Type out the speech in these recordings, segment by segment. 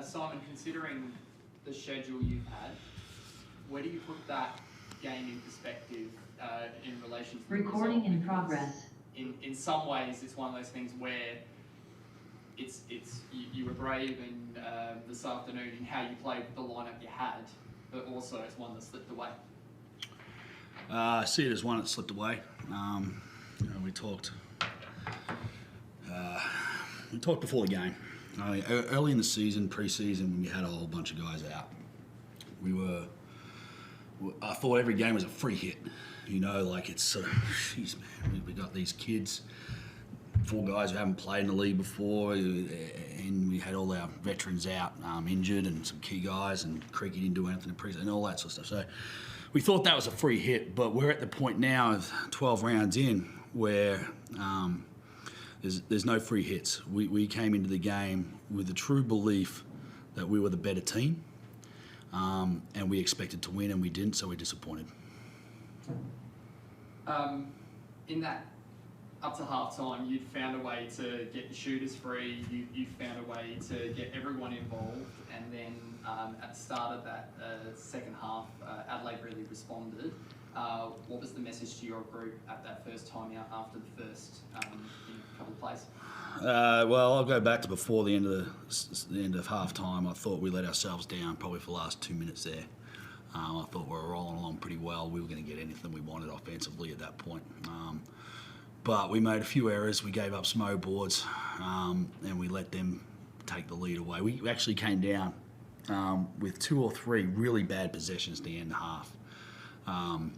Simon, considering the schedule you've had, where do you put that game in perspective in relation to the recording result? in progress? In some ways, it's one of those things where you were brave in this afternoon in how you played with the lineup you had, but also it's one that slipped away. I see it as one that slipped away. We talked before the game. Early in the season, pre-season, when we had a whole bunch of guys out, I thought every game was a free hit. It's sort of, jeez, man, we got these kids, 4 guys who haven't played in the league before, and we had all our veterans out, injured, and some key guys, and Creaky didn't do anything in pre-season, and all that sort of stuff. So we thought that was a free hit, but we're at the point now of 12 rounds in where there's no free hits. We came into the game with the true belief that we were the better team, and we expected to win, and we didn't, so we're disappointed. In that up to half-time, you'd found a way to get the shooters free, you found a way to get everyone involved, and then at the start of that second half, Adelaide really responded. What was the message to your group at that first time out after the first couple of plays? Well, I'll go back to before the end of half-time. I thought we let ourselves down probably for the last 2 minutes there. I thought we were rolling along pretty well. We were going to get anything we wanted offensively at that point. But we made a few errors. We gave up some O boards, and we let them take the lead away. We actually came down with 2 or 3 really bad possessions at the end of the half.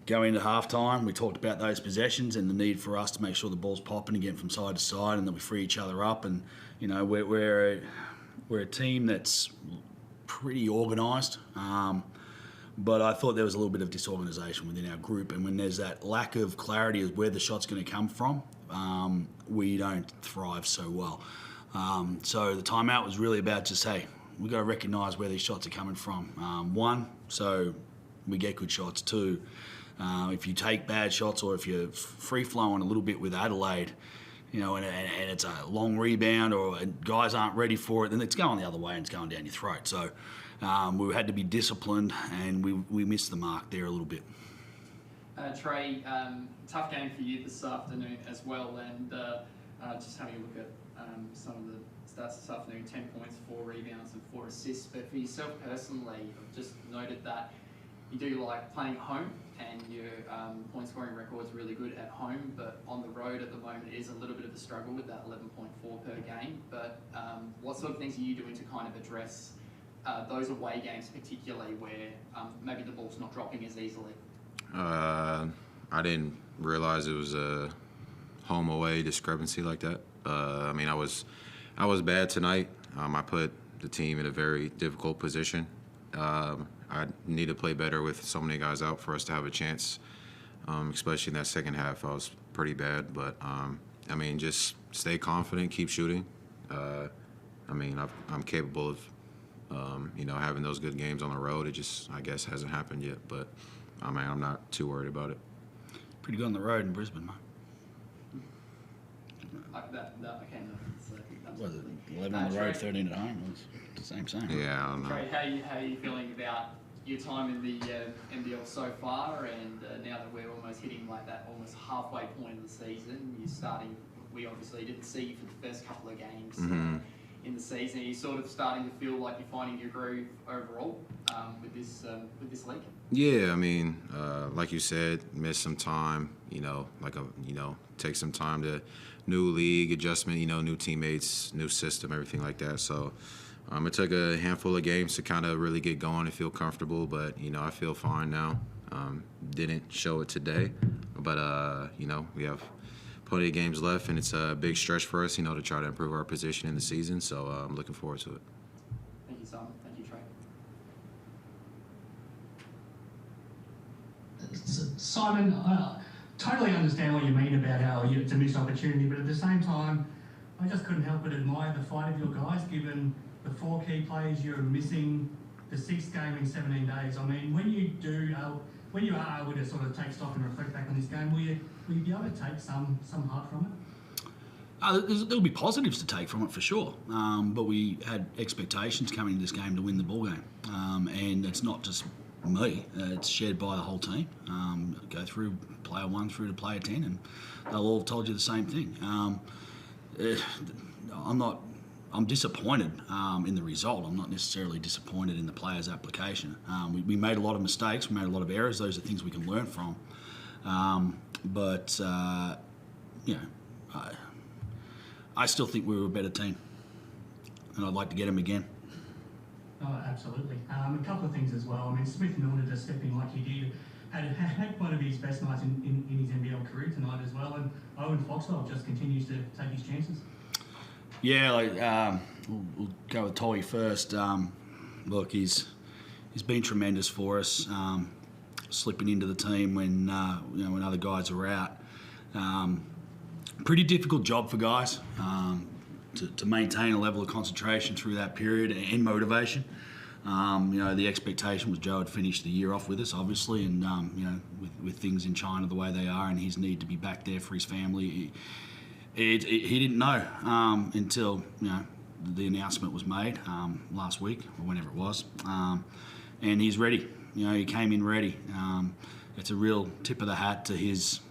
Going into halftime, we talked about those possessions and the need for us to make sure the ball's popping and getting from side to side, and that we free each other up. And we're a team that's pretty organised. But I thought there was a little bit of disorganisation within our group, and when there's that lack of clarity of where the shot's going to come from, we don't thrive so well. So the timeout was really about just, hey, we've got to recognise where these shots are coming from. 1, so we get good shots. 2, if you take bad shots or if you're free-flowing a little bit with Adelaide, and it's a long rebound or guys aren't ready for it, then it's going the other way and it's going down your throat. So we had to be disciplined, and we missed the mark there a little bit. Trey, tough game for you this afternoon as well, and just having a look at some of the stats this afternoon, 10 points, 4 rebounds and 4 assists. But for yourself personally, I've just noted that you do like playing at home, and your point scoring record's really good at home, but on the road at the moment is a little bit of a struggle with that 11.4 per game. But what sort of things are you doing to kind of address those away games, particularly where maybe the ball's not dropping as easily? I didn't realize it was a home-away discrepancy like that. I was bad tonight. I put the team in a very difficult position. I need to play better with so many guys out for us to have a chance, especially in that second half. I was pretty bad, but just stay confident, keep shooting. I'm capable of having those good games on the road. It just, I guess, hasn't happened yet, but I'm not too worried about it. Pretty good on the road in Brisbane, mate. Was it 11 on the road, 13 at home? It was the same. Yeah, I don't know. Trey, how are you feeling about your time in the NBL so far, and now that we're almost hitting like that almost halfway point of the season, you're starting, we obviously didn't see you for the first couple of games in the season. Are you sort of starting to feel like you're finding your groove overall with this league? Yeah, like you said, miss some time, take some time to new league adjustment, new teammates, new system, everything like that. So it took a handful of games to kind of really get going and feel comfortable, but, I feel fine now. Didn't show it today, but, we have plenty of games left, and it's a big stretch for us, to try to improve our position in the season. So I'm looking forward to it. Thank you, Simon. Thank you, Trey. Simon, I totally understand what you mean about how it's a missed opportunity, but at the same time, I just couldn't help but admire the fight of your guys, given the 4 key players you're missing, the 6th game in 17 days. When you are able to sort of take stock and reflect back on this game, will you be able to take some heart from it? There'll be positives to take from it for sure, but we had expectations coming into this game to win the ball game, and it's not just me; it's shared by the whole team. Go through player 1 through to player 10, and they'll all have told you the same thing. I'm disappointed in the result. I'm not necessarily disappointed in the players' application. We made a lot of mistakes. We made a lot of errors. Those are things we can learn from. I still think we were a better team, and I'd like to get them again. Oh, absolutely. A couple of things as well. I mean, Smith Milner just stepping like he did, had one of his best nights in his NBL career tonight as well, and Owen Foxwell just continues to take his chances. Yeah, we'll go with Toby first. Look, he's been tremendous for us, slipping into the team when when other guys are out. Pretty difficult job for guys to maintain a level of concentration through that period and motivation. The expectation was Joe would finish the year off with us, obviously, and with things in China the way they are, and his need to be back there for his family. He didn't know until the announcement was made last week or whenever it was, and he's ready. He came in ready. It's a real tip of the hat to his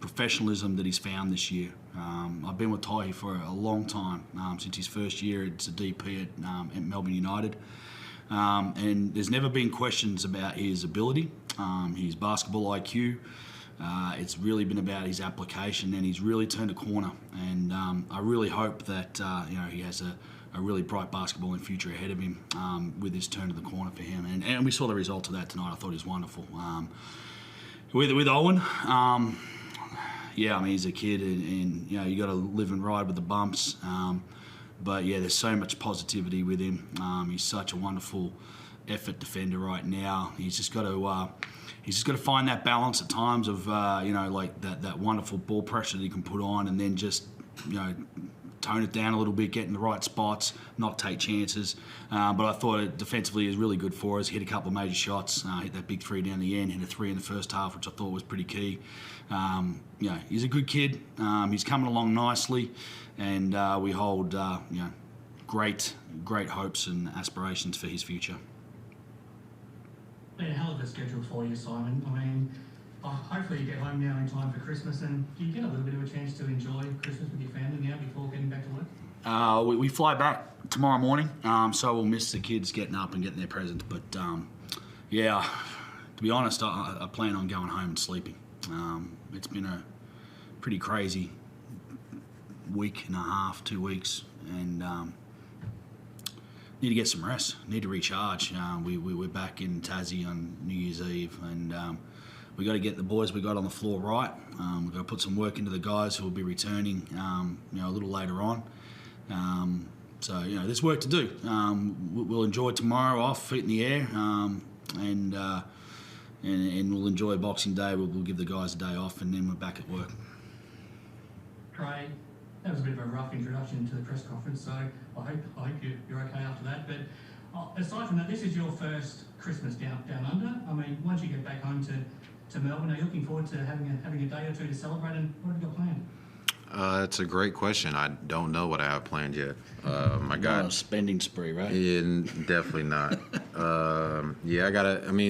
professionalism that he's found this year. I've been with Toby for a long time, since his first year as a DP at Melbourne United, and there's never been questions about his ability, his basketball IQ. It's really been about his application, and he's really turned a corner. And I really hope that he has a really bright basketballing future ahead of him with this turn of the corner for him. And we saw the result of that tonight. I thought he was wonderful. With Owen, he's a kid, and you got to live and ride with the bumps. But there's so much positivity with him. He's such a wonderful effort defender right now. He's just got to find that balance at times of like that wonderful ball pressure that he can put on, and then just tone it down a little bit, get in the right spots, not take chances. But I thought it defensively is really good for us. Hit a couple of major shots, hit that big 3 down the end, hit a 3 in the first half, which I thought was pretty key. He's a good kid. He's coming along nicely, and we hold great hopes and aspirations for his future. Been a hell of a schedule for you, Simon. I mean, hopefully you get home now in time for Christmas, and do you get a little bit of a chance to enjoy Christmas with your family now before getting back to work? We fly back tomorrow morning, so we'll miss the kids getting up and getting their presents. But to be honest, I plan on going home and sleeping. It's been a pretty crazy week and a half, 2 weeks, and need to get some rest, need to recharge. We're back in Tassie on New Year's Eve, and we got to get the boys we got on the floor right. We've got to put some work into the guys who will be returning a little later on. There's work to do. We'll enjoy tomorrow off, feet in the air, and we'll enjoy Boxing Day. We'll give the guys a day off, and then we're back at work. Trey, that was a bit of a rough introduction to the press conference, so I hope you're okay after that. But aside from that, this is your first Christmas down under. I mean, once you get back home to Melbourne, are you looking forward to having a day or two to celebrate, and what have you got planned? It's a great question. I don't know what I have planned yet. My God, not a spending spree, right? Yeah, definitely not.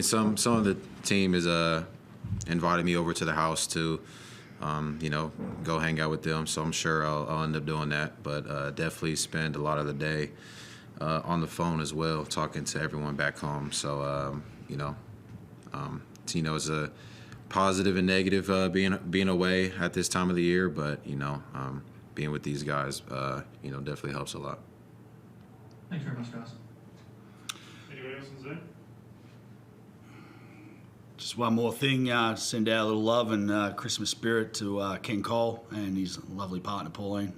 Some of the team is invited me over to the house to go hang out with them. So I'm sure I'll end up doing that. But definitely spend a lot of the day on the phone as well, talking to everyone back home. So it's a positive and negative being away at this time of the year. But being with these guys, definitely helps a lot. Thanks very much, guys. Anybody else on Zoom? Just one more thing, send out a little love and Christmas spirit to Ken Cole and his lovely partner Pauline.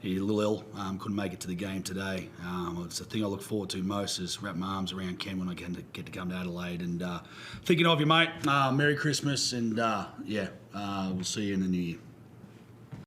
He's a little ill, couldn't make it to the game today. It's the thing I look forward to most is wrap my arms around Ken when I get to come to Adelaide. And thinking of you, mate. Merry Christmas, and we'll see you in the new year.